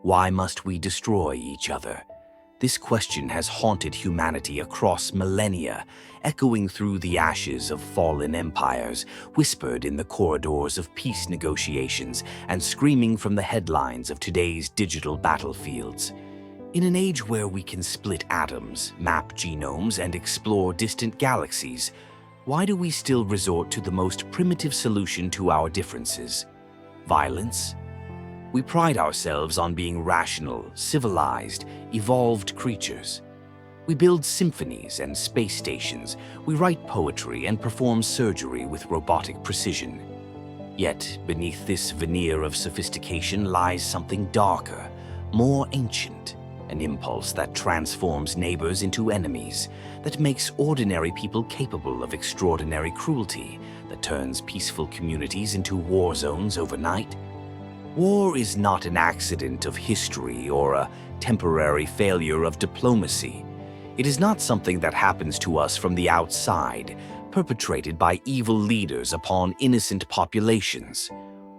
Why must we destroy each other? This question has haunted humanity across millennia, echoing through the ashes of fallen empires, whispered in the corridors of peace negotiations, and screaming from the headlines of today's digital battlefields. In an age where we can split atoms, map genomes, and explore distant galaxies, why do we still resort to the most primitive solution to our differences? Violence? We pride ourselves on being rational, civilized, evolved creatures. We build symphonies and space stations, we write poetry and perform surgery with robotic precision. Yet, beneath this veneer of sophistication lies something darker, more ancient, an impulse that transforms neighbors into enemies, that makes ordinary people capable of extraordinary cruelty, that turns peaceful communities into war zones overnight. War is not an accident of history or a temporary failure of diplomacy. It is not something that happens to us from the outside, perpetrated by evil leaders upon innocent populations.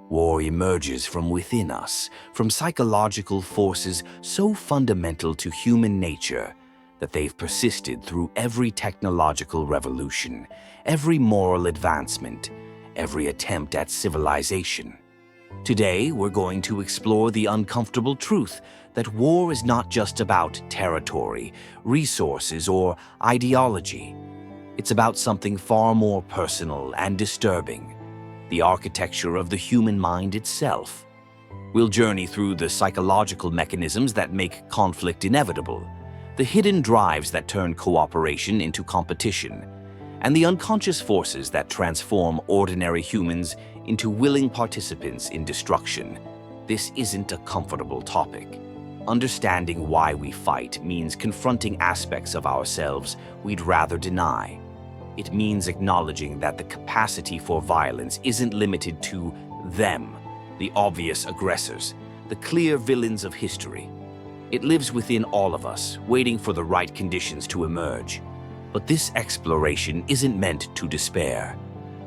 War emerges from within us, from psychological forces so fundamental to human nature that they've persisted through every technological revolution, every moral advancement, every attempt at civilization. Today, we're going to explore the uncomfortable truth that war is not just about territory, resources, or ideology. It's about something far more personal and disturbing, the architecture of the human mind itself. We'll journey through the psychological mechanisms that make conflict inevitable, the hidden drives that turn cooperation into competition, and the unconscious forces that transform ordinary humans into willing participants in destruction. This isn't a comfortable topic. Understanding why we fight means confronting aspects of ourselves we'd rather deny. It means acknowledging that the capacity for violence isn't limited to them, the obvious aggressors, the clear villains of history. It lives within all of us, waiting for the right conditions to emerge. But this exploration isn't meant to despair.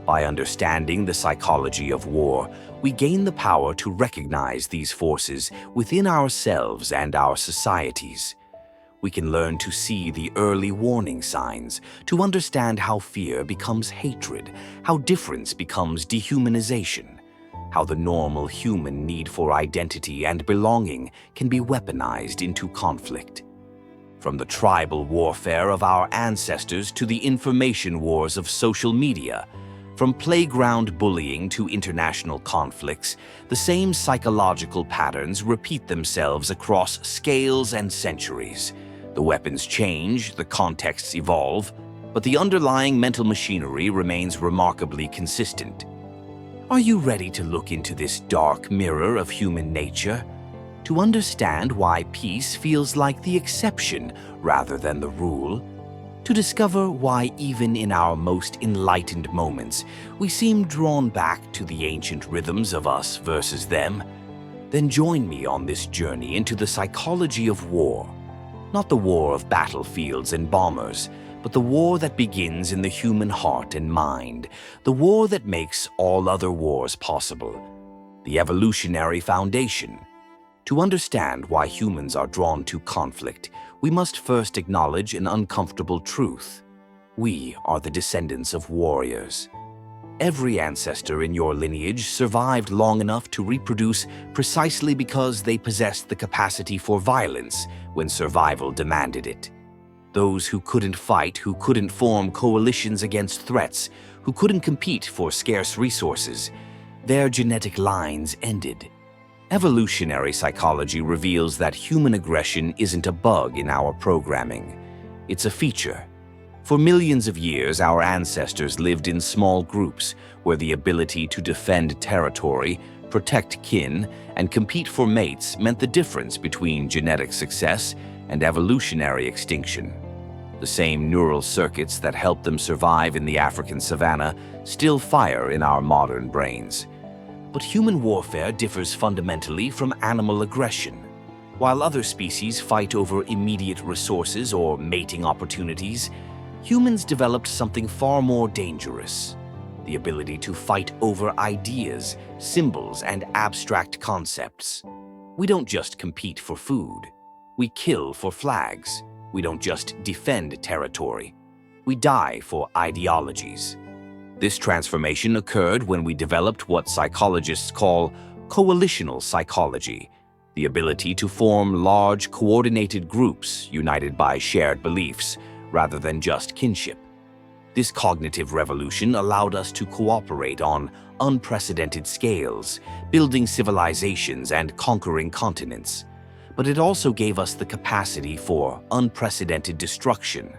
By understanding the psychology of war, we gain the power to recognize these forces within ourselves and our societies. We can learn to see the early warning signs, to understand how fear becomes hatred, how difference becomes dehumanization, how the normal human need for identity and belonging can be weaponized into conflict. From the tribal warfare of our ancestors to the information wars of social media, from playground bullying to international conflicts, the same psychological patterns repeat themselves across scales and centuries. The weapons change, the contexts evolve, but the underlying mental machinery remains remarkably consistent. Are you ready to look into this dark mirror of human nature? To understand why peace feels like the exception rather than the rule? To discover why even in our most enlightened moments, we seem drawn back to the ancient rhythms of us versus them? Then join me on this journey into the psychology of war. Not the war of battlefields and bombers, but the war that begins in the human heart and mind, the war that makes all other wars possible, the evolutionary foundation. To understand why humans are drawn to conflict, we must first acknowledge an uncomfortable truth. We are the descendants of warriors. Every ancestor in your lineage survived long enough to reproduce precisely because they possessed the capacity for violence when survival demanded it. Those who couldn't fight, who couldn't form coalitions against threats, who couldn't compete for scarce resources, their genetic lines ended. Evolutionary psychology reveals that human aggression isn't a bug in our programming. It's a feature. For millions of years, our ancestors lived in small groups where the ability to defend territory, protect kin, and compete for mates meant the difference between genetic success and evolutionary extinction. The same neural circuits that helped them survive in the African savanna still fire in our modern brains. But human warfare differs fundamentally from animal aggression. While other species fight over immediate resources or mating opportunities, humans developed something far more dangerous: the ability to fight over ideas, symbols, and abstract concepts. We don't just compete for food. We kill for flags. We don't just defend territory. We die for ideologies. This transformation occurred when we developed what psychologists call coalitional psychology, the ability to form large, coordinated groups united by shared beliefs rather than just kinship. This cognitive revolution allowed us to cooperate on unprecedented scales, building civilizations and conquering continents. But it also gave us the capacity for unprecedented destruction.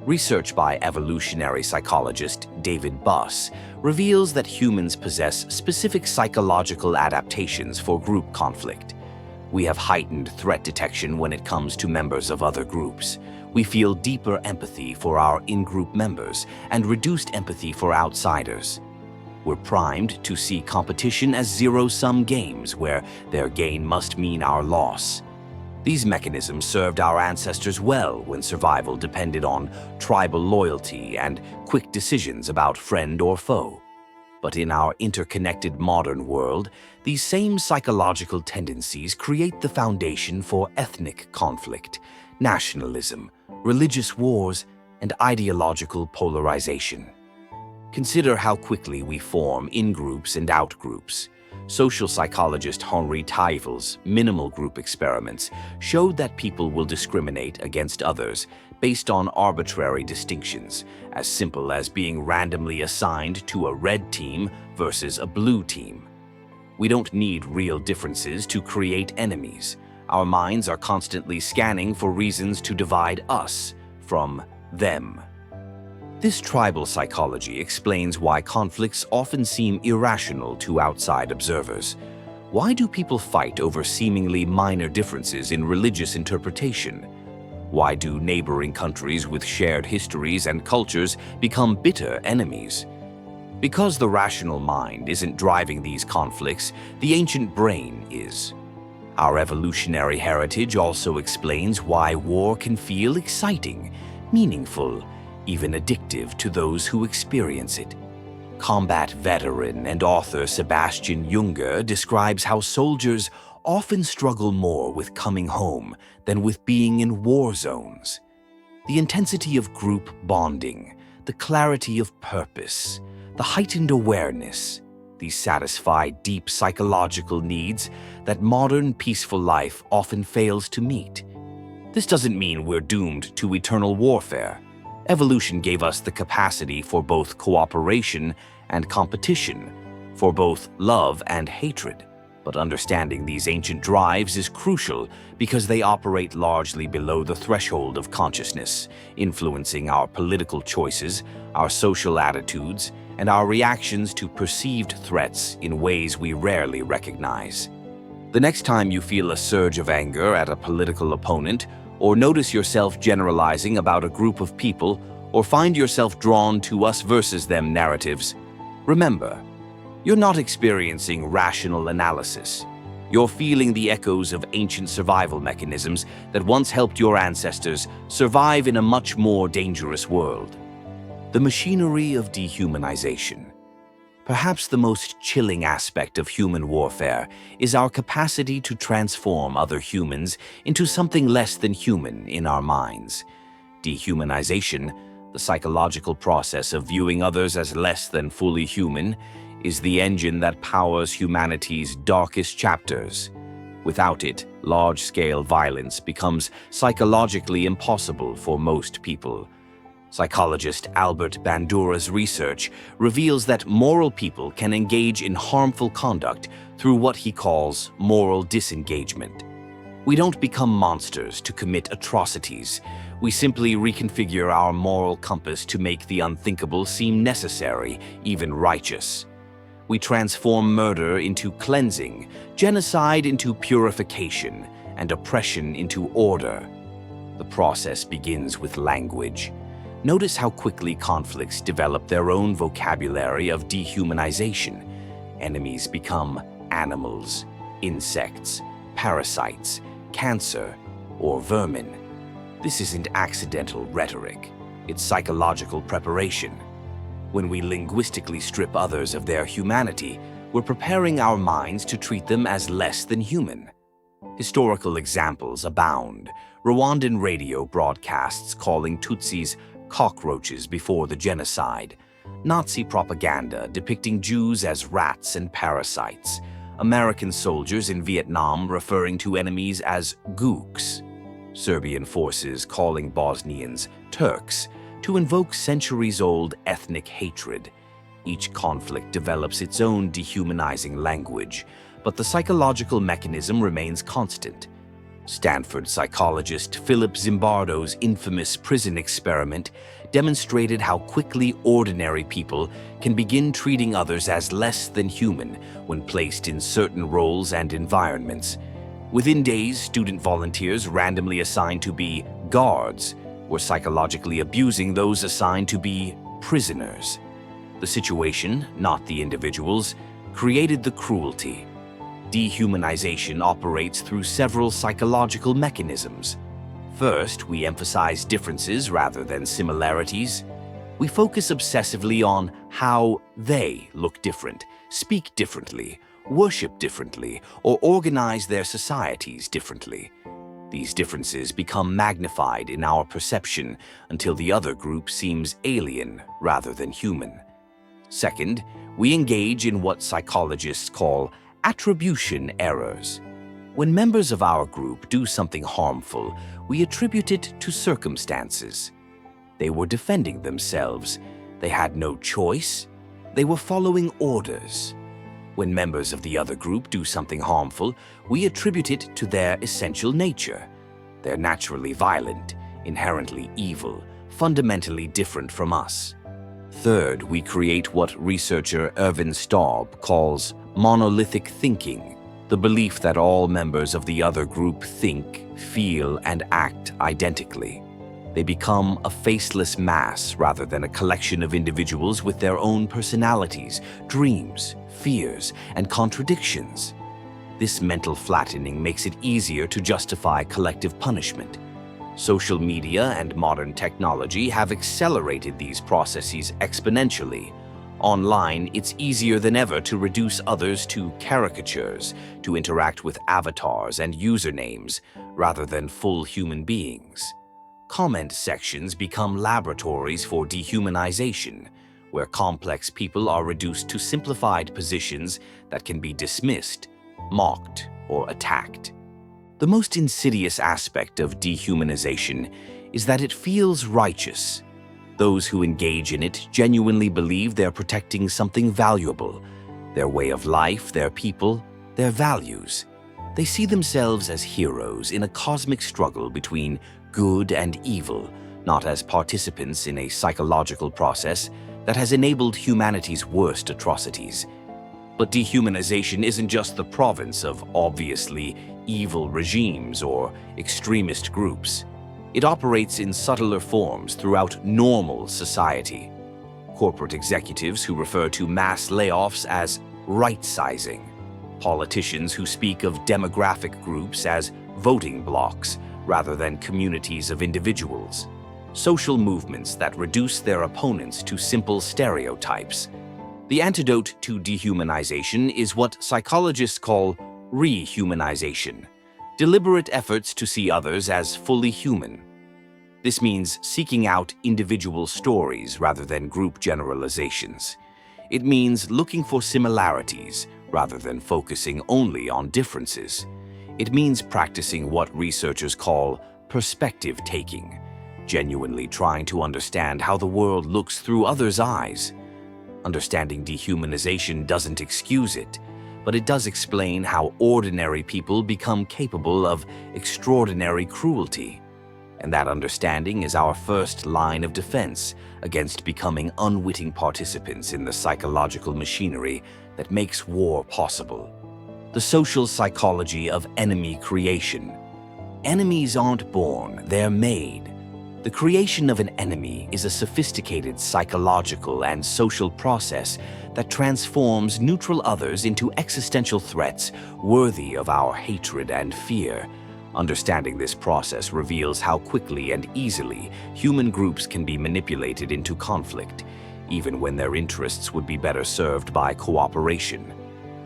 Research by evolutionary psychologist David Buss reveals that humans possess specific psychological adaptations for group conflict. We have heightened threat detection when it comes to members of other groups. We feel deeper empathy for our in-group members and reduced empathy for outsiders. We're primed to see competition as zero-sum games where their gain must mean our loss. These mechanisms served our ancestors well when survival depended on tribal loyalty and quick decisions about friend or foe. But in our interconnected modern world, these same psychological tendencies create the foundation for ethnic conflict, nationalism, religious wars, and ideological polarization. Consider how quickly we form in-groups and out-groups. Social psychologist Henri Teifel's minimal group experiments showed that people will discriminate against others based on arbitrary distinctions, as simple as being randomly assigned to a red team versus a blue team. We don't need real differences to create enemies. Our minds are constantly scanning for reasons to divide us from them. This tribal psychology explains why conflicts often seem irrational to outside observers. Why do people fight over seemingly minor differences in religious interpretation? Why do neighboring countries with shared histories and cultures become bitter enemies? Because the rational mind isn't driving these conflicts, the ancient brain is. Our evolutionary heritage also explains why war can feel exciting, meaningful, even addictive to those who experience it. Combat veteran and author Sebastian Junger describes how soldiers often struggle more with coming home than with being in war zones. The intensity of group bonding, the clarity of purpose, the heightened awareness, these satisfy deep psychological needs that modern peaceful life often fails to meet. This doesn't mean we're doomed to eternal warfare. Evolution gave us the capacity for both cooperation and competition, for both love and hatred. But understanding these ancient drives is crucial because they operate largely below the threshold of consciousness, influencing our political choices, our social attitudes, and our reactions to perceived threats in ways we rarely recognize. The next time you feel a surge of anger at a political opponent, or notice yourself generalizing about a group of people, or find yourself drawn to us versus them narratives, remember, you're not experiencing rational analysis. You're feeling the echoes of ancient survival mechanisms that once helped your ancestors survive in a much more dangerous world. The machinery of dehumanization. Perhaps the most chilling aspect of human warfare is our capacity to transform other humans into something less than human in our minds. Dehumanization, the psychological process of viewing others as less than fully human, is the engine that powers humanity's darkest chapters. Without it, large-scale violence becomes psychologically impossible for most people. Psychologist Albert Bandura's research reveals that moral people can engage in harmful conduct through what he calls moral disengagement. We don't become monsters to commit atrocities. We simply reconfigure our moral compass to make the unthinkable seem necessary, even righteous. We transform murder into cleansing, genocide into purification, and oppression into order. The process begins with language. Notice how quickly conflicts develop their own vocabulary of dehumanization. Enemies become animals, insects, parasites, cancer, or vermin. This isn't accidental rhetoric. It's psychological preparation. When we linguistically strip others of their humanity, we're preparing our minds to treat them as less than human. Historical examples abound. Rwandan radio broadcasts calling Tutsis cockroaches before the genocide. Nazi propaganda depicting Jews as rats and parasites. American soldiers in Vietnam referring to enemies as gooks. Serbian forces calling Bosnians Turks to invoke centuries-old ethnic hatred. Each conflict develops its own dehumanizing language, but the psychological mechanism remains constant. Stanford psychologist Philip Zimbardo's infamous prison experiment demonstrated how quickly ordinary people can begin treating others as less than human when placed in certain roles and environments. Within days, student volunteers randomly assigned to be guards were psychologically abusing those assigned to be prisoners. The situation, not the individuals, created the cruelty. Dehumanization operates through several psychological mechanisms. First, we emphasize differences rather than similarities. We focus obsessively on how they look different, speak differently, worship differently, or organize their societies differently. These differences become magnified in our perception until the other group seems alien rather than human. Second, we engage in what psychologists call attribution errors. When members of our group do something harmful, we attribute it to circumstances. They were defending themselves. They had no choice. They were following orders. When members of the other group do something harmful, we attribute it to their essential nature. They're naturally violent, inherently evil, fundamentally different from us. Third, we create what researcher Ervin Staub calls monolithic thinking, the belief that all members of the other group think, feel, and act identically. They become a faceless mass rather than a collection of individuals with their own personalities, dreams, fears, and contradictions. This mental flattening makes it easier to justify collective punishment. Social media and modern technology have accelerated these processes exponentially. Online, it's easier than ever to reduce others to caricatures, to interact with avatars and usernames, rather than full human beings. Comment sections become laboratories for dehumanization, where complex people are reduced to simplified positions that can be dismissed, mocked, or attacked. The most insidious aspect of dehumanization is that it feels righteous. Those who engage in it genuinely believe they're protecting something valuable, their way of life, their people, their values. They see themselves as heroes in a cosmic struggle between good and evil, not as participants in a psychological process that has enabled humanity's worst atrocities. But dehumanization isn't just the province of obviously evil regimes or extremist groups. It operates in subtler forms throughout normal society. Corporate executives who refer to mass layoffs as right-sizing. Politicians who speak of demographic groups as voting blocks rather than communities of individuals. Social movements that reduce their opponents to simple stereotypes. The antidote to dehumanization is what psychologists call rehumanization, deliberate efforts to see others as fully human. This means seeking out individual stories rather than group generalizations. It means looking for similarities rather than focusing only on differences. It means practicing what researchers call perspective taking, genuinely trying to understand how the world looks through others' eyes. Understanding dehumanization doesn't excuse it, but it does explain how ordinary people become capable of extraordinary cruelty. And that understanding is our first line of defense against becoming unwitting participants in the psychological machinery that makes war possible. The social psychology of enemy creation. Enemies aren't born, they're made. The creation of an enemy is a sophisticated psychological and social process that transforms neutral others into existential threats worthy of our hatred and fear. Understanding this process reveals how quickly and easily human groups can be manipulated into conflict, even when their interests would be better served by cooperation.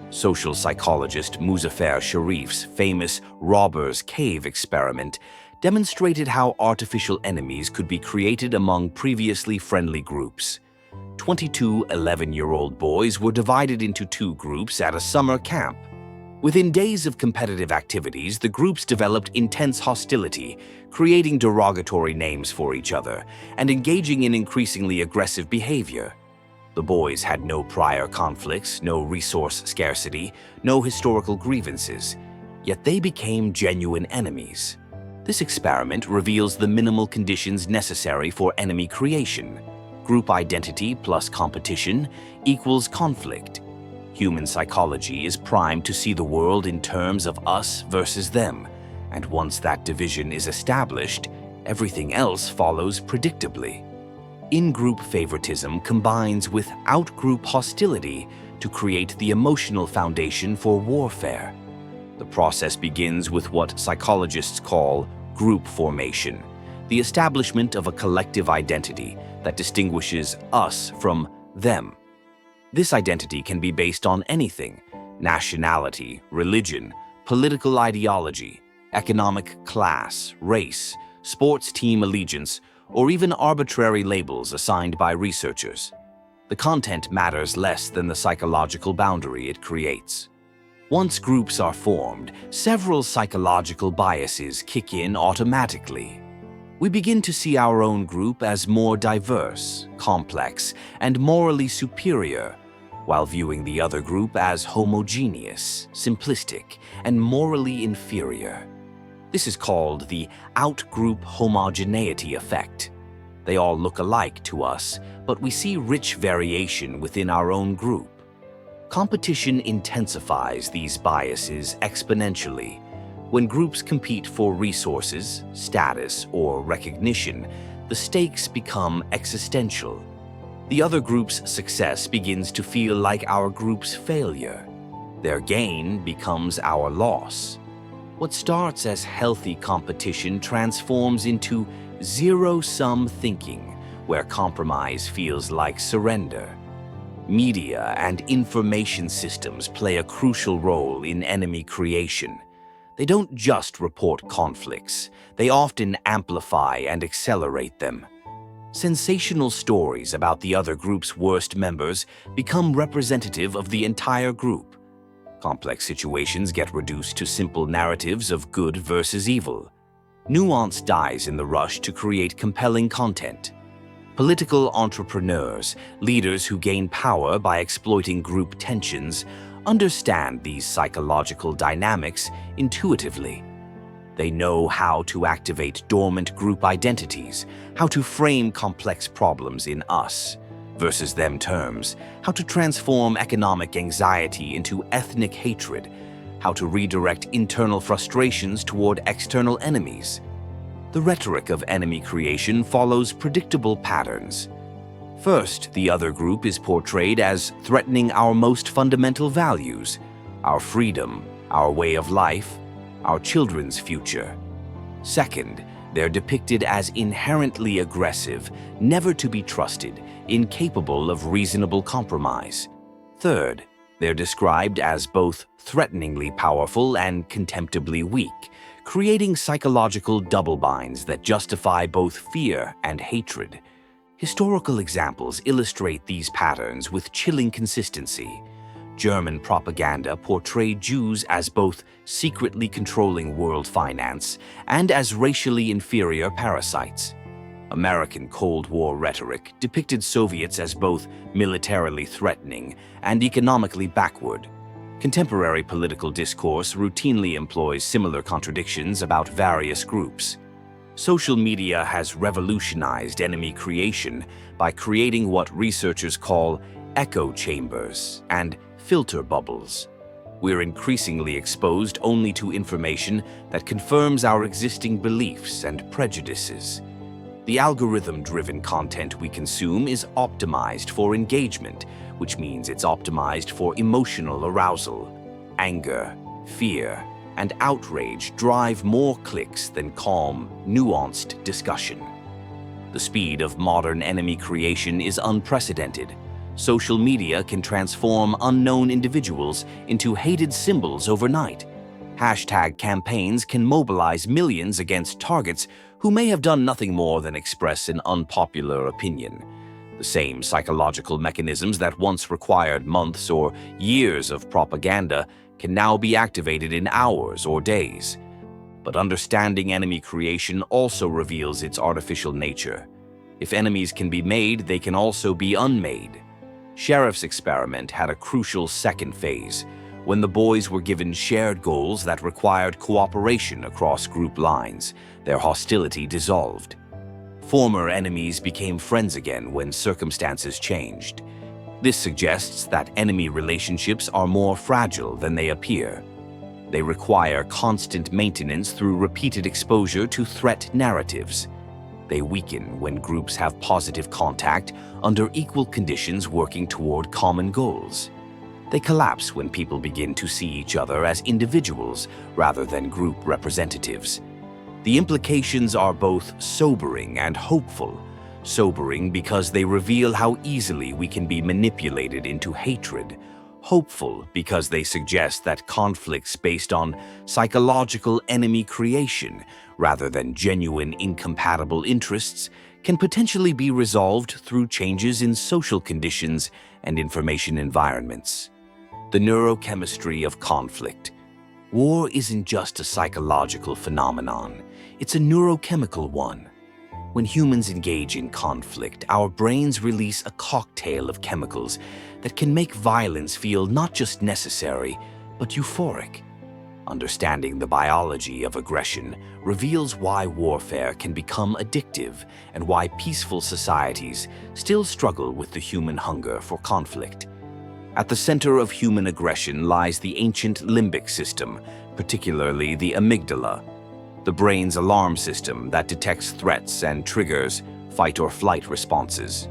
Social psychologist Muzafer Sharif's famous robber's cave experiment demonstrated how artificial enemies could be created among previously friendly groups. 22 11-year-old boys were divided into two groups at a summer camp. Within days of competitive activities, the groups developed intense hostility, creating derogatory names for each other and engaging in increasingly aggressive behavior. The boys had no prior conflicts, no resource scarcity, no historical grievances, yet they became genuine enemies. This experiment reveals the minimal conditions necessary for enemy creation. Group identity plus competition equals conflict. Human psychology is primed to see the world in terms of us versus them, and once that division is established, everything else follows predictably. In-group favoritism combines with out-group hostility to create the emotional foundation for warfare. The process begins with what psychologists call group formation, the establishment of a collective identity that distinguishes us from them. This identity can be based on anything: nationality, religion, political ideology, economic class, race, sports team allegiance, or even arbitrary labels assigned by researchers. The content matters less than the psychological boundary it creates. Once groups are formed, several psychological biases kick in automatically. We begin to see our own group as more diverse, complex, and morally superior, while viewing the other group as homogeneous, simplistic, and morally inferior. This is called the out-group homogeneity effect. They all look alike to us, but we see rich variation within our own group. Competition intensifies these biases exponentially. When groups compete for resources, status, or recognition, the stakes become existential. The other group's success begins to feel like our group's failure. Their gain becomes our loss. What starts as healthy competition transforms into zero-sum thinking, where compromise feels like surrender. Media and information systems play a crucial role in enemy creation. They don't just report conflicts, they often amplify and accelerate them. Sensational stories about the other group's worst members become representative of the entire group. Complex situations get reduced to simple narratives of good versus evil. Nuance dies in the rush to create compelling content. Political entrepreneurs, leaders who gain power by exploiting group tensions, understand these psychological dynamics intuitively. They know how to activate dormant group identities, how to frame complex problems in us versus them terms, how to transform economic anxiety into ethnic hatred, how to redirect internal frustrations toward external enemies. The rhetoric of enemy creation follows predictable patterns. First, the other group is portrayed as threatening our most fundamental values, our freedom, our way of life, our children's future. Second, they're depicted as inherently aggressive, never to be trusted, incapable of reasonable compromise. Third, they're described as both threateningly powerful and contemptibly weak, creating psychological double-binds that justify both fear and hatred. Historical examples illustrate these patterns with chilling consistency. German propaganda portrayed Jews as both secretly controlling world finance and as racially inferior parasites. American Cold War rhetoric depicted Soviets as both militarily threatening and economically backward. Contemporary political discourse routinely employs similar contradictions about various groups. Social media has revolutionized enemy creation by creating what researchers call echo chambers and filter bubbles. We're increasingly exposed only to information that confirms our existing beliefs and prejudices. The algorithm-driven content we consume is optimized for engagement, which means it's optimized for emotional arousal. Anger, fear, and outrage drive more clicks than calm, nuanced discussion. The speed of modern enemy creation is unprecedented. Social media can transform unknown individuals into hated symbols overnight. Hashtag campaigns can mobilize millions against targets who may have done nothing more than express an unpopular opinion. The same psychological mechanisms that once required months or years of propaganda can now be activated in hours or days. But understanding enemy creation also reveals its artificial nature. If enemies can be made, they can also be unmade. Sheriff's experiment had a crucial second phase, when the boys were given shared goals that required cooperation across group lines. Their hostility dissolved. Former enemies became friends again when circumstances changed. This suggests that enemy relationships are more fragile than they appear. They require constant maintenance through repeated exposure to threat narratives. They weaken when groups have positive contact under equal conditions working toward common goals. They collapse when people begin to see each other as individuals rather than group representatives. The implications are both sobering and hopeful. Sobering because they reveal how easily we can be manipulated into hatred. Hopeful because they suggest that conflicts based on psychological enemy creation rather than genuine incompatible interests can potentially be resolved through changes in social conditions and information environments. The neurochemistry of conflict. War isn't just a psychological phenomenon, it's a neurochemical one. When humans engage in conflict, our brains release a cocktail of chemicals that can make violence feel not just necessary, but euphoric. Understanding the biology of aggression reveals why warfare can become addictive and why peaceful societies still struggle with the human hunger for conflict. At the center of human aggression lies the ancient limbic system, particularly the amygdala, the brain's alarm system that detects threats and triggers fight or flight responses.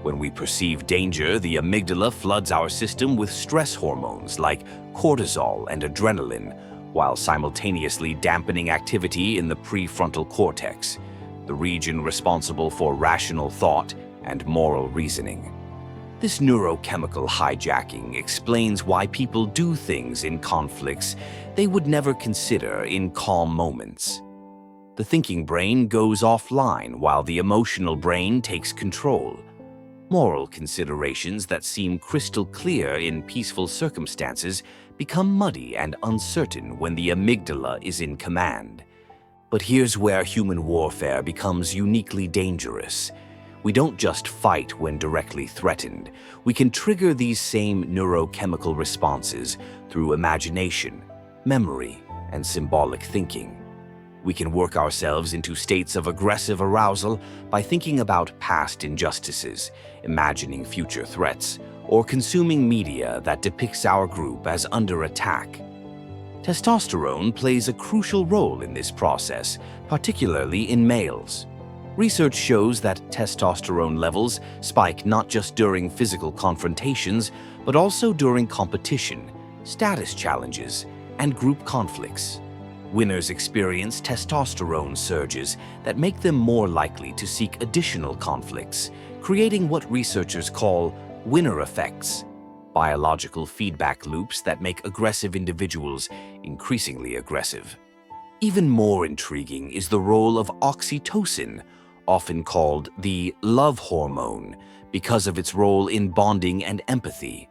When we perceive danger, the amygdala floods our system with stress hormones like cortisol and adrenaline, while simultaneously dampening activity in the prefrontal cortex, the region responsible for rational thought and moral reasoning. This neurochemical hijacking explains why people do things in conflicts they would never consider in calm moments. The thinking brain goes offline while the emotional brain takes control. Moral considerations that seem crystal clear in peaceful circumstances become muddy and uncertain when the amygdala is in command. But here's where human warfare becomes uniquely dangerous. We don't just fight when directly threatened. We can trigger these same neurochemical responses through imagination, memory, and symbolic thinking. We can work ourselves into states of aggressive arousal by thinking about past injustices, imagining future threats, or consuming media that depicts our group as under attack. Testosterone plays a crucial role in this process, particularly in males. Research shows that testosterone levels spike not just during physical confrontations, but also during competition, status challenges, and group conflicts. Winners experience testosterone surges that make them more likely to seek additional conflicts, creating what researchers call winner effects, biological feedback loops that make aggressive individuals increasingly aggressive. Even more intriguing is the role of oxytocin, often called the love hormone, because of its role in bonding and empathy.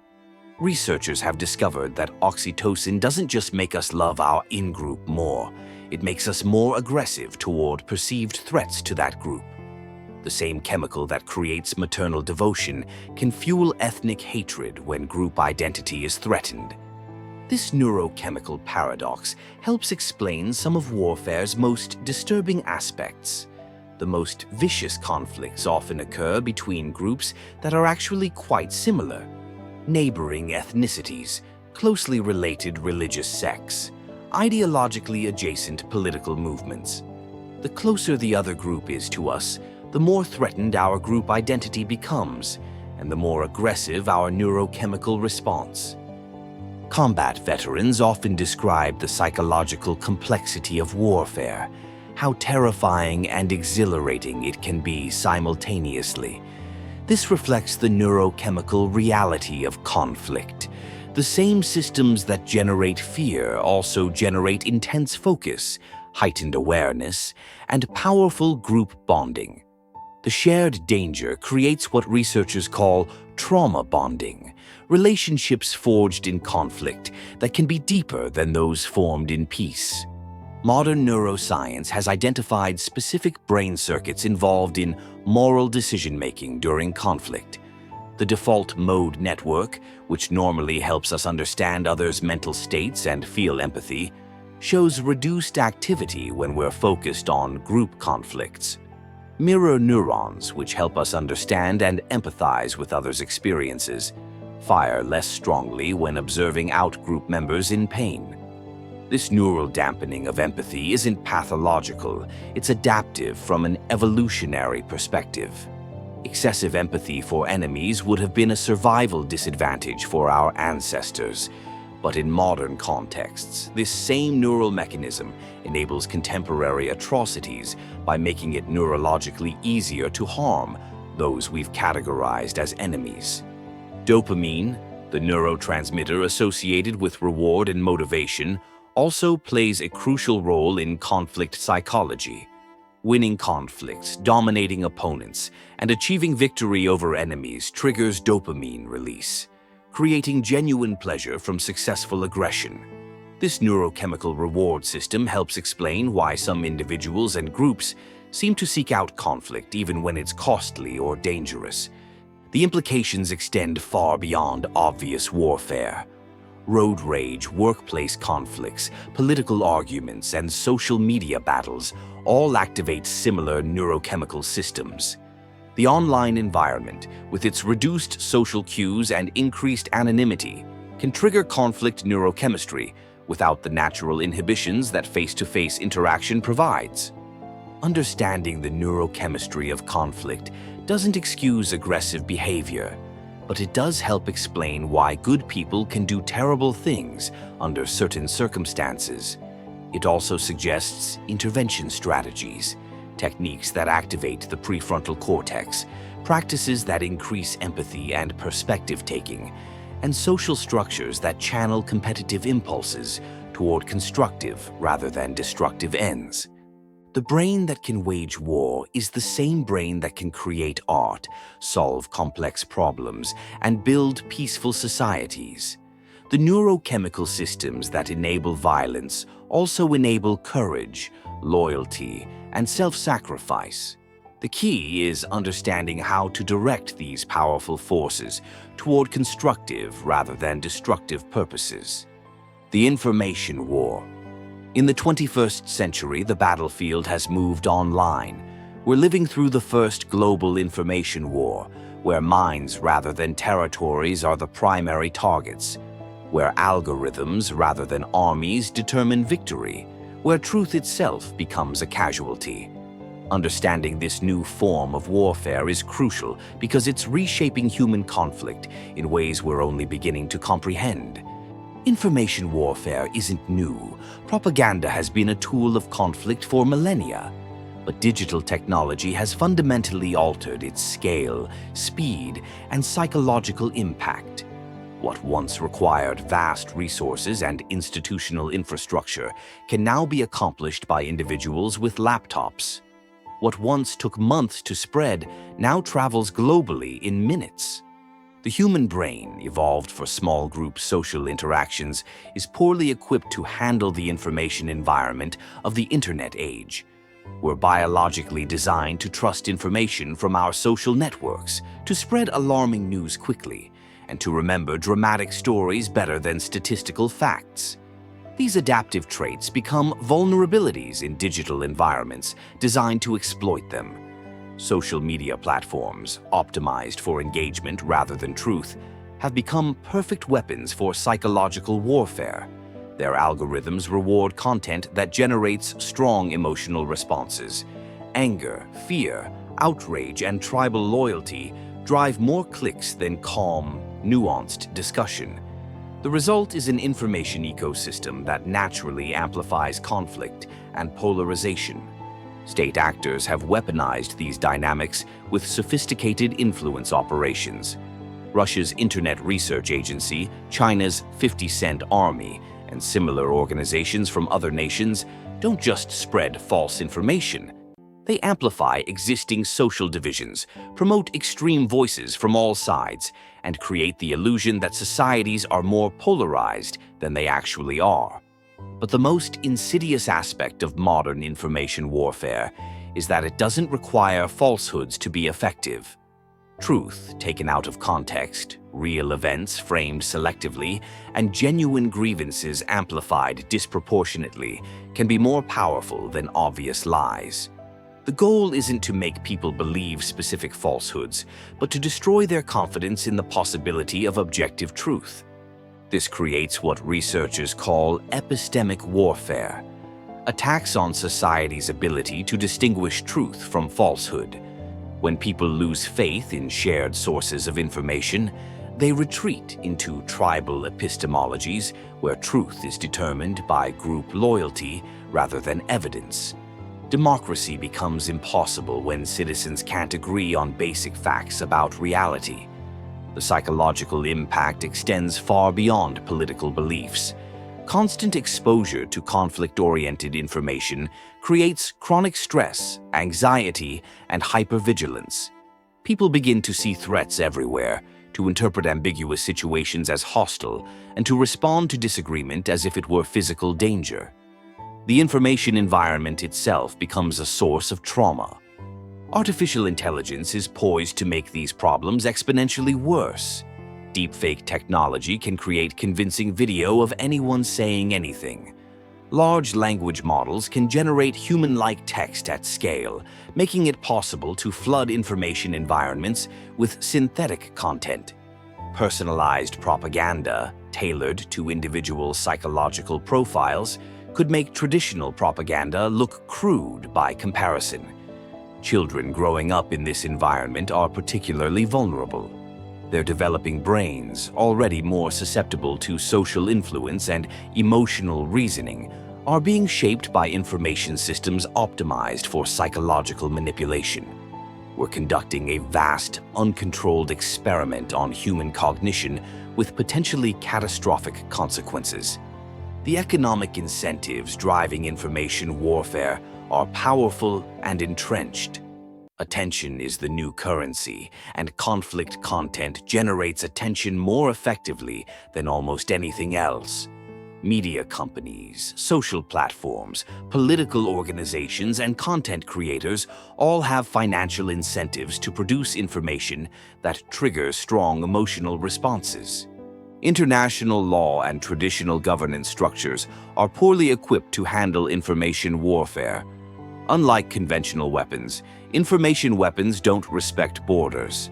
Researchers have discovered that oxytocin doesn't just make us love our in-group more, it makes us more aggressive toward perceived threats to that group. The same chemical that creates maternal devotion can fuel ethnic hatred when group identity is threatened. This neurochemical paradox helps explain some of warfare's most disturbing aspects. The most vicious conflicts often occur between groups that are actually quite similar. Neighboring ethnicities, closely related religious sects, ideologically adjacent political movements. The closer the other group is to us, the more threatened our group identity becomes, and the more aggressive our neurochemical response. Combat veterans often describe the psychological complexity of warfare, how terrifying and exhilarating it can be simultaneously. This reflects the neurochemical reality of conflict. The same systems that generate fear also generate intense focus, heightened awareness, and powerful group bonding. The shared danger creates what researchers call trauma bonding, relationships forged in conflict that can be deeper than those formed in peace. Modern neuroscience has identified specific brain circuits involved in moral decision-making during conflict. The default mode network, which normally helps us understand others' mental states and feel empathy, shows reduced activity when we're focused on group conflicts. Mirror neurons, which help us understand and empathize with others' experiences, fire less strongly when observing out-group members in pain. This neural dampening of empathy isn't pathological, it's adaptive from an evolutionary perspective. Excessive empathy for enemies would have been a survival disadvantage for our ancestors. But in modern contexts, this same neural mechanism enables contemporary atrocities by making it neurologically easier to harm those we've categorized as enemies. Dopamine, the neurotransmitter associated with reward and motivation, also plays a crucial role in conflict psychology. Winning conflicts, dominating opponents, and achieving victory over enemies triggers dopamine release, creating genuine pleasure from successful aggression. This neurochemical reward system helps explain why some individuals and groups seem to seek out conflict even when it's costly or dangerous. The implications extend far beyond obvious warfare. Road rage, workplace conflicts, political arguments, and social media battles all activate similar neurochemical systems. The online environment, with its reduced social cues and increased anonymity, can trigger conflict neurochemistry without the natural inhibitions that face-to-face interaction provides. Understanding the neurochemistry of conflict doesn't excuse aggressive behavior, but it does help explain why good people can do terrible things under certain circumstances. It also suggests intervention strategies, techniques that activate the prefrontal cortex, practices that increase empathy and perspective-taking, and social structures that channel competitive impulses toward constructive rather than destructive ends. The brain that can wage war is the same brain that can create art, solve complex problems, and build peaceful societies. The neurochemical systems that enable violence also enable courage, loyalty, and self-sacrifice. The key is understanding how to direct these powerful forces toward constructive rather than destructive purposes. The information war. In the 21st century, the battlefield has moved online. We're living through the first global information war, where minds rather than territories are the primary targets, where algorithms rather than armies determine victory, where truth itself becomes a casualty. Understanding this new form of warfare is crucial because it's reshaping human conflict in ways we're only beginning to comprehend. Information warfare isn't new. Propaganda has been a tool of conflict for millennia. But digital technology has fundamentally altered its scale, speed, and psychological impact. What once required vast resources and institutional infrastructure can now be accomplished by individuals with laptops. What once took months to spread now travels globally in minutes. The human brain, evolved for small group social interactions, is poorly equipped to handle the information environment of the internet age. We're biologically designed to trust information from our social networks, to spread alarming news quickly, and to remember dramatic stories better than statistical facts. These adaptive traits become vulnerabilities in digital environments designed to exploit them. Social media platforms, optimized for engagement rather than truth, have become perfect weapons for psychological warfare. Their algorithms reward content that generates strong emotional responses. Anger, fear, outrage, and tribal loyalty drive more clicks than calm, nuanced discussion. The result is an information ecosystem that naturally amplifies conflict and polarization. State actors have weaponized these dynamics with sophisticated influence operations. Russia's Internet Research Agency, China's 50 Cent Army, and similar organizations from other nations don't just spread false information. They amplify existing social divisions, promote extreme voices from all sides, and create the illusion that societies are more polarized than they actually are. But the most insidious aspect of modern information warfare is that it doesn't require falsehoods to be effective. Truth taken out of context, real events framed selectively, and genuine grievances amplified disproportionately can be more powerful than obvious lies. The goal isn't to make people believe specific falsehoods, but to destroy their confidence in the possibility of objective truth. This creates what researchers call epistemic warfare, attacks on society's ability to distinguish truth from falsehood. When people lose faith in shared sources of information, they retreat into tribal epistemologies where truth is determined by group loyalty rather than evidence. Democracy becomes impossible when citizens can't agree on basic facts about reality. The psychological impact extends far beyond political beliefs. Constant exposure to conflict-oriented information creates chronic stress, anxiety, and hypervigilance. People begin to see threats everywhere, to interpret ambiguous situations as hostile, and to respond to disagreement as if it were physical danger. The information environment itself becomes a source of trauma. Artificial intelligence is poised to make these problems exponentially worse. Deepfake technology can create convincing video of anyone saying anything. Large language models can generate human-like text at scale, making it possible to flood information environments with synthetic content. Personalized propaganda, tailored to individual psychological profiles, could make traditional propaganda look crude by comparison. Children growing up in this environment are particularly vulnerable. Their developing brains, already more susceptible to social influence and emotional reasoning, are being shaped by information systems optimized for psychological manipulation. We're conducting a vast, uncontrolled experiment on human cognition with potentially catastrophic consequences. The economic incentives driving information warfare are powerful and entrenched. Attention is the new currency, and conflict content generates attention more effectively than almost anything else. Media companies, social platforms, political organizations, and content creators all have financial incentives to produce information that triggers strong emotional responses. International law and traditional governance structures are poorly equipped to handle information warfare. Unlike conventional weapons, information weapons don't respect borders.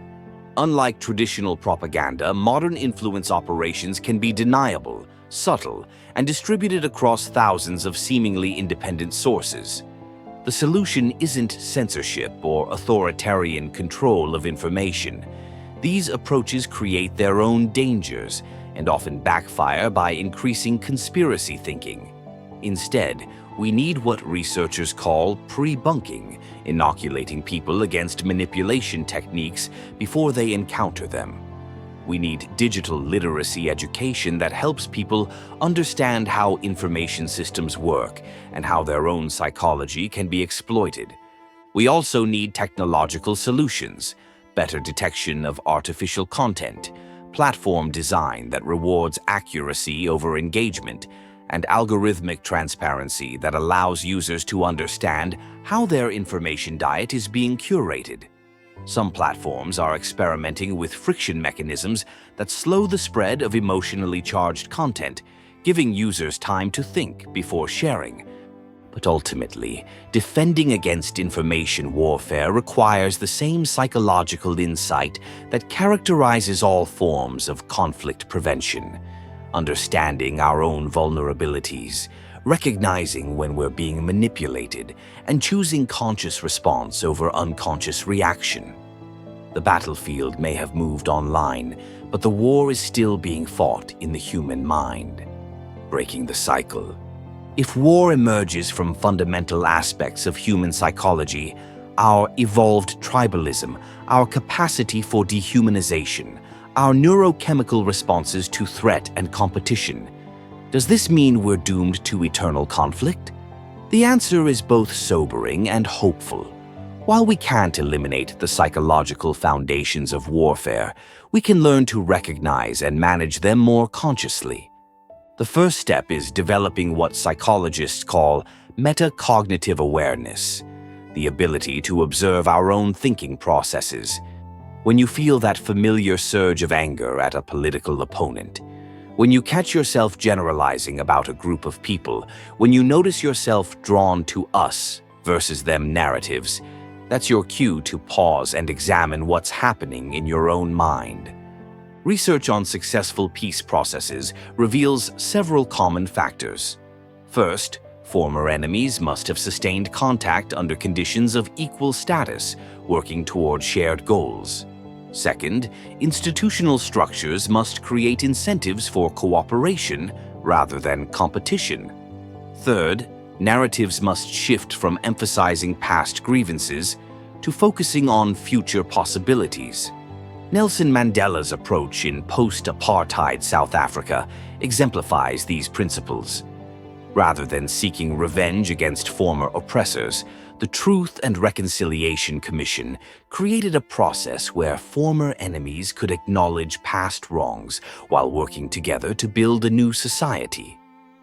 Unlike traditional propaganda, modern influence operations can be deniable, subtle, and distributed across thousands of seemingly independent sources. The solution isn't censorship or authoritarian control of information. These approaches create their own dangers and often backfire by increasing conspiracy thinking. Instead, we need what researchers call pre-bunking, inoculating people against manipulation techniques before they encounter them. We need digital literacy education that helps people understand how information systems work and how their own psychology can be exploited. We also need technological solutions, better detection of artificial content, platform design that rewards accuracy over engagement, and algorithmic transparency that allows users to understand how their information diet is being curated. Some platforms are experimenting with friction mechanisms that slow the spread of emotionally charged content, giving users time to think before sharing. But ultimately, defending against information warfare requires the same psychological insight that characterizes all forms of conflict prevention. Understanding our own vulnerabilities, recognizing when we're being manipulated, and choosing conscious response over unconscious reaction. The battlefield may have moved online, but the war is still being fought in the human mind. Breaking the cycle. If war emerges from fundamental aspects of human psychology, our evolved tribalism, our capacity for dehumanization, our neurochemical responses to threat and competition, does this mean we're doomed to eternal conflict? The answer is both sobering and hopeful. While we can't eliminate the psychological foundations of warfare, we can learn to recognize and manage them more consciously. The first step is developing what psychologists call metacognitive awareness, the ability to observe our own thinking processes. When you feel that familiar surge of anger at a political opponent, when you catch yourself generalizing about a group of people, when you notice yourself drawn to us versus them narratives, that's your cue to pause and examine what's happening in your own mind. Research on successful peace processes reveals several common factors. First, former enemies must have sustained contact under conditions of equal status, working toward shared goals. Second, institutional structures must create incentives for cooperation rather than competition. Third, narratives must shift from emphasizing past grievances to focusing on future possibilities. Nelson Mandela's approach in post-apartheid South Africa exemplifies these principles. Rather than seeking revenge against former oppressors, the Truth and Reconciliation Commission created a process where former enemies could acknowledge past wrongs while working together to build a new society.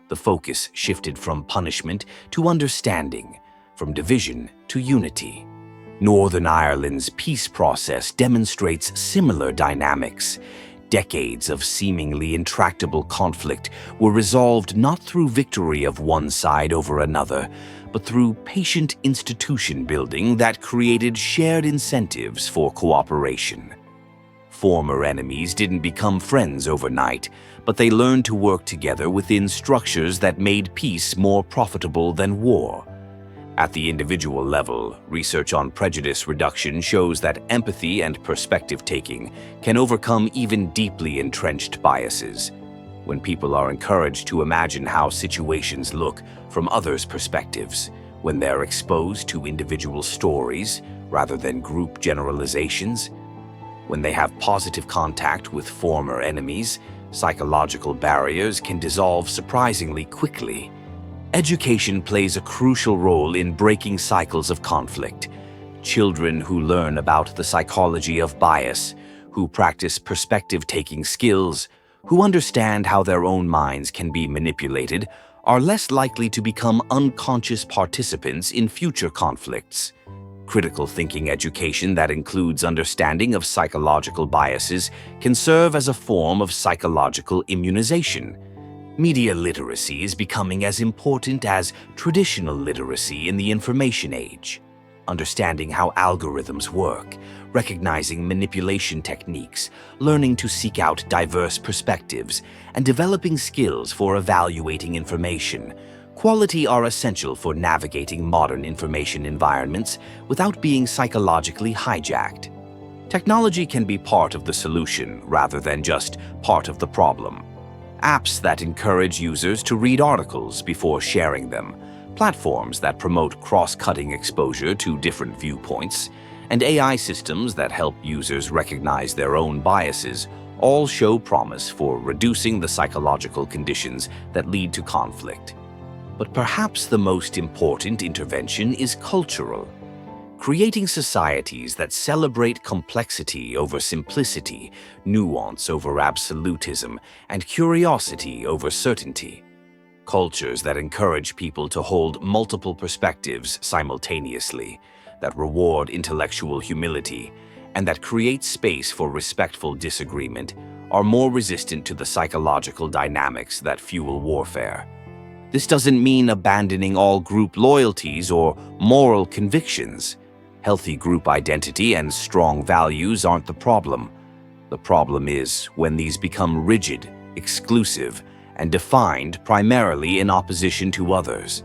The focus shifted from punishment to understanding, from division to unity. Northern Ireland's peace process demonstrates similar dynamics. Decades of seemingly intractable conflict were resolved not through victory of one side over another, but through patient institution building that created shared incentives for cooperation. Former enemies didn't become friends overnight, but they learned to work together within structures that made peace more profitable than war. At the individual level, research on prejudice reduction shows that empathy and perspective-taking can overcome even deeply entrenched biases. When people are encouraged to imagine how situations look from others' perspectives, when they're exposed to individual stories rather than group generalizations, when they have positive contact with former enemies, psychological barriers can dissolve surprisingly quickly. Education plays a crucial role in breaking cycles of conflict. Children who learn about the psychology of bias, who practice perspective-taking skills, who understand how their own minds can be manipulated, are less likely to become unconscious participants in future conflicts. Critical thinking education that includes understanding of psychological biases can serve as a form of psychological immunization. Media literacy is becoming as important as traditional literacy in the information age. Understanding how algorithms work, recognizing manipulation techniques, learning to seek out diverse perspectives, and developing skills for evaluating information, quality are essential for navigating modern information environments without being psychologically hijacked. Technology can be part of the solution rather than just part of the problem. Apps that encourage users to read articles before sharing them, platforms that promote cross-cutting exposure to different viewpoints, and AI systems that help users recognize their own biases all show promise for reducing the psychological conditions that lead to conflict. But perhaps the most important intervention is cultural. Creating societies that celebrate complexity over simplicity, nuance over absolutism, and curiosity over certainty. Cultures that encourage people to hold multiple perspectives simultaneously, that reward intellectual humility, and that create space for respectful disagreement are more resistant to the psychological dynamics that fuel warfare. This doesn't mean abandoning all group loyalties or moral convictions. Healthy group identity and strong values aren't the problem. The problem is when these become rigid, exclusive, and defined primarily in opposition to others.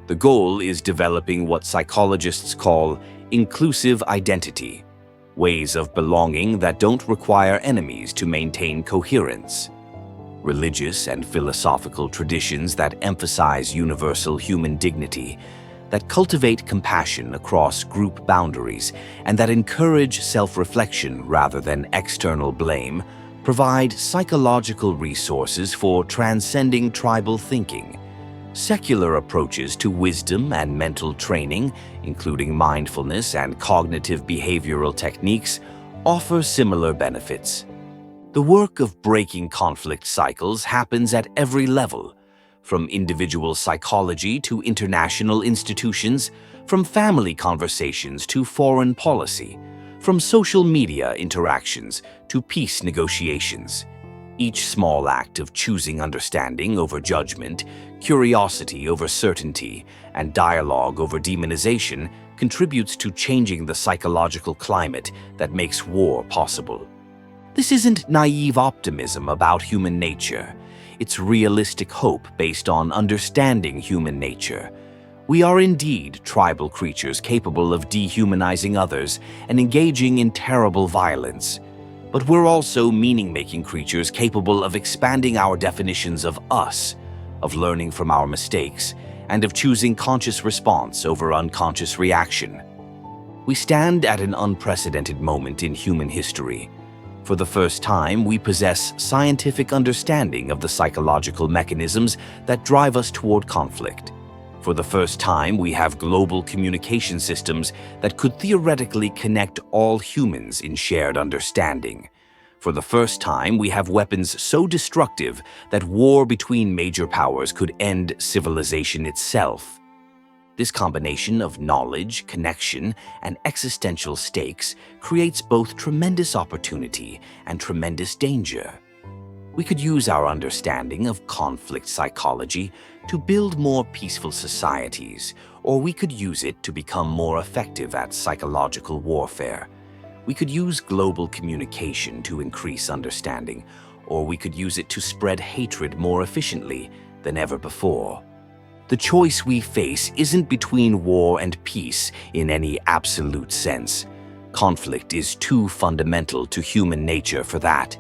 The goal is developing what psychologists call inclusive identity, ways of belonging that don't require enemies to maintain coherence. religious and philosophical traditions that emphasize universal human dignity, that cultivate compassion across group boundaries, and that encourage self-reflection rather than external blame, provide psychological resources for transcending tribal thinking. Secular approaches to wisdom and mental training, including mindfulness and cognitive behavioral techniques, offer similar benefits. The work of breaking conflict cycles happens at every level, from individual psychology to international institutions, from family conversations to foreign policy, from social media interactions to peace negotiations. Each small act of choosing understanding over judgment, curiosity over certainty, and dialogue over demonization contributes to changing the psychological climate that makes war possible. This isn't naive optimism about human nature. It's realistic hope based on understanding human nature. We are indeed tribal creatures capable of dehumanizing others and engaging in terrible violence. But we're also meaning-making creatures capable of expanding our definitions of us, of learning from our mistakes, and of choosing conscious response over unconscious reaction. We stand at an unprecedented moment in human history. For the first time, we possess scientific understanding of the psychological mechanisms that drive us toward conflict. For the first time, we have global communication systems that could theoretically connect all humans in shared understanding. For the first time, we have weapons so destructive that war between major powers could end civilization itself. This combination of knowledge, connection, and existential stakes creates both tremendous opportunity and tremendous danger. We could use our understanding of conflict psychology to build more peaceful societies, or we could use it to become more effective at psychological warfare. We could use global communication to increase understanding, or we could use it to spread hatred more efficiently than ever before. The choice we face isn't between war and peace in any absolute sense. Conflict is too fundamental to human nature for that.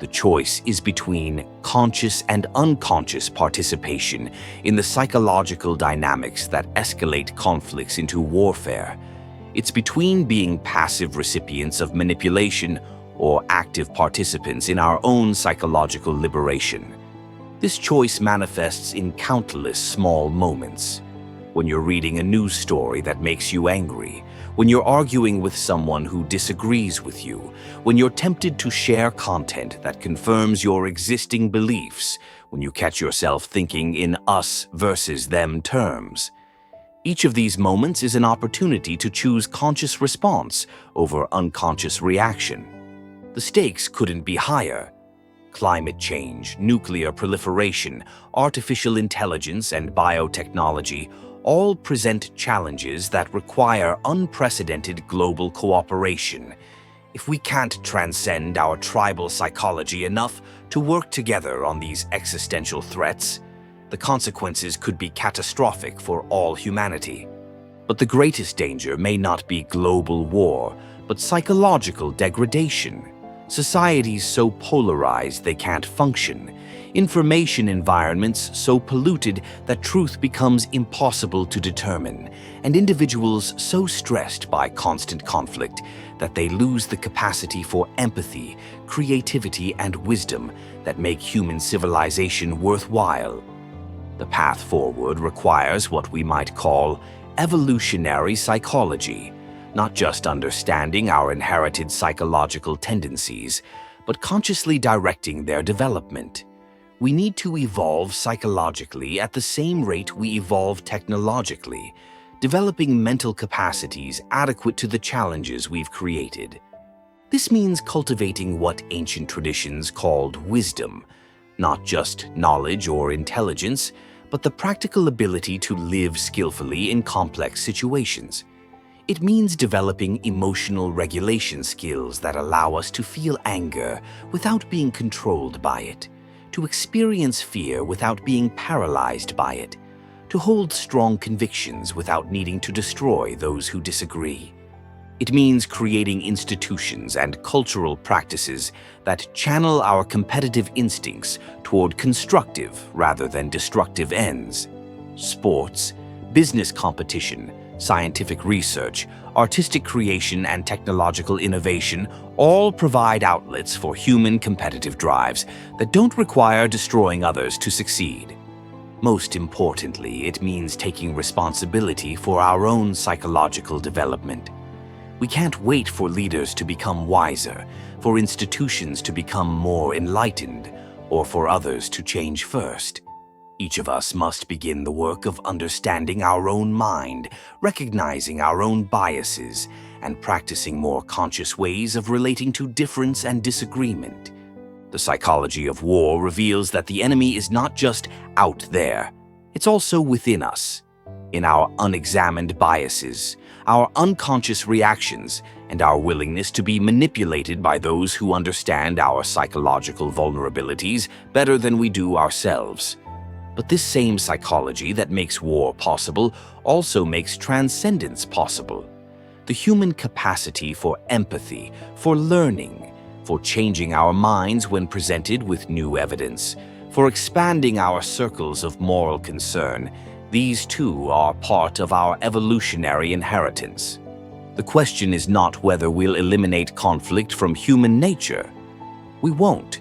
The choice is between conscious and unconscious participation in the psychological dynamics that escalate conflicts into warfare. It's between being passive recipients of manipulation or active participants in our own psychological liberation. This choice manifests in countless small moments. When you're reading a news story that makes you angry, when you're arguing with someone who disagrees with you, when you're tempted to share content that confirms your existing beliefs, when you catch yourself thinking in us versus them terms. Each of these moments is an opportunity to choose conscious response over unconscious reaction. The stakes couldn't be higher. Climate change, nuclear proliferation, artificial intelligence, and biotechnology all present challenges that require unprecedented global cooperation. If we can't transcend our tribal psychology enough to work together on these existential threats, the consequences could be catastrophic for all humanity. But the greatest danger may not be global war, but psychological degradation. Societies so polarized they can't function. Information environments so polluted that truth becomes impossible to determine, and individuals so stressed by constant conflict that they lose the capacity for empathy, creativity, and wisdom that make human civilization worthwhile. The path forward requires what we might call evolutionary psychology, not just understanding our inherited psychological tendencies, but consciously directing their development. We need to evolve psychologically at the same rate we evolve technologically, developing mental capacities adequate to the challenges we've created. This means cultivating what ancient traditions called wisdom, not just knowledge or intelligence, but the practical ability to live skillfully in complex situations. It means developing emotional regulation skills that allow us to feel anger without being controlled by it, to experience fear without being paralyzed by it, to hold strong convictions without needing to destroy those who disagree. It means creating institutions and cultural practices that channel our competitive instincts toward constructive rather than destructive ends. Sports, business competition, scientific research, artistic creation, and technological innovation all provide outlets for human competitive drives that don't require destroying others to succeed. Most importantly, it means taking responsibility for our own psychological development. We can't wait for leaders to become wiser, for institutions to become more enlightened, or for others to change first. Each of us must begin the work of understanding our own mind, recognizing our own biases, and practicing more conscious ways of relating to difference and disagreement. The psychology of war reveals that the enemy is not just out there, it's also within us, in our unexamined biases, our unconscious reactions, and our willingness to be manipulated by those who understand our psychological vulnerabilities better than we do ourselves. But this same psychology that makes war possible also makes transcendence possible. The human capacity for empathy, for learning, for changing our minds when presented with new evidence, for expanding our circles of moral concern. These too are part of our evolutionary inheritance. The question is not whether we'll eliminate conflict from human nature. We won't.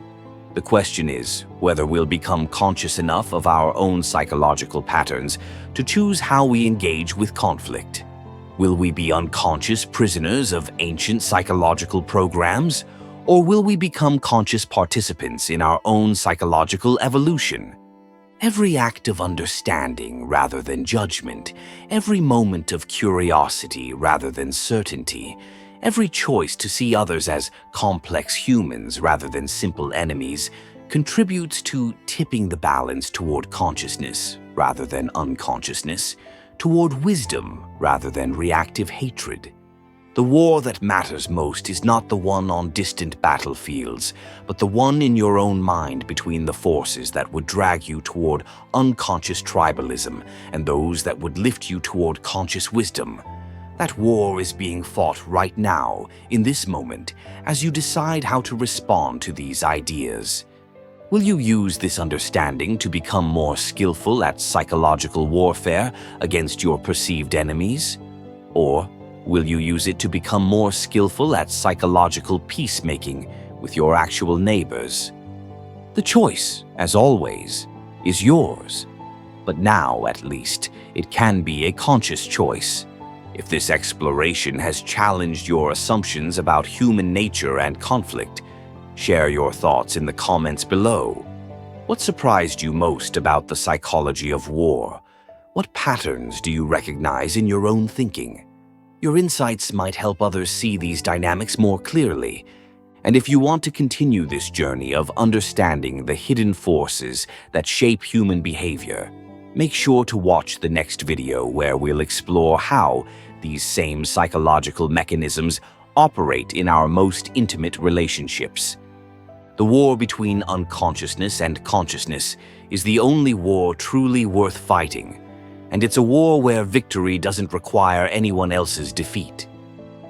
The question is whether we'll become conscious enough of our own psychological patterns to choose how we engage with conflict. Will we be unconscious prisoners of ancient psychological programs, or will we become conscious participants in our own psychological evolution? Every act of understanding rather than judgment, every moment of curiosity rather than certainty, every choice to see others as complex humans rather than simple enemies contributes to tipping the balance toward consciousness rather than unconsciousness, toward wisdom rather than reactive hatred. The war that matters most is not the one on distant battlefields, but the one in your own mind between the forces that would drag you toward unconscious tribalism and those that would lift you toward conscious wisdom. That war is being fought right now, in this moment, as you decide how to respond to these ideas. Will you use this understanding to become more skillful at psychological warfare against your perceived enemies? Or will you use it to become more skillful at psychological peacemaking with your actual neighbors? The choice, as always, is yours. But now, at least, it can be a conscious choice. If this exploration has challenged your assumptions about human nature and conflict, share your thoughts in the comments below. What surprised you most about the psychology of war? What patterns do you recognize in your own thinking? Your insights might help others see these dynamics more clearly. And if you want to continue this journey of understanding the hidden forces that shape human behavior, make sure to watch the next video where we'll explore how these same psychological mechanisms operate in our most intimate relationships. The war between unconsciousness and consciousness is the only war truly worth fighting, and it's a war where victory doesn't require anyone else's defeat.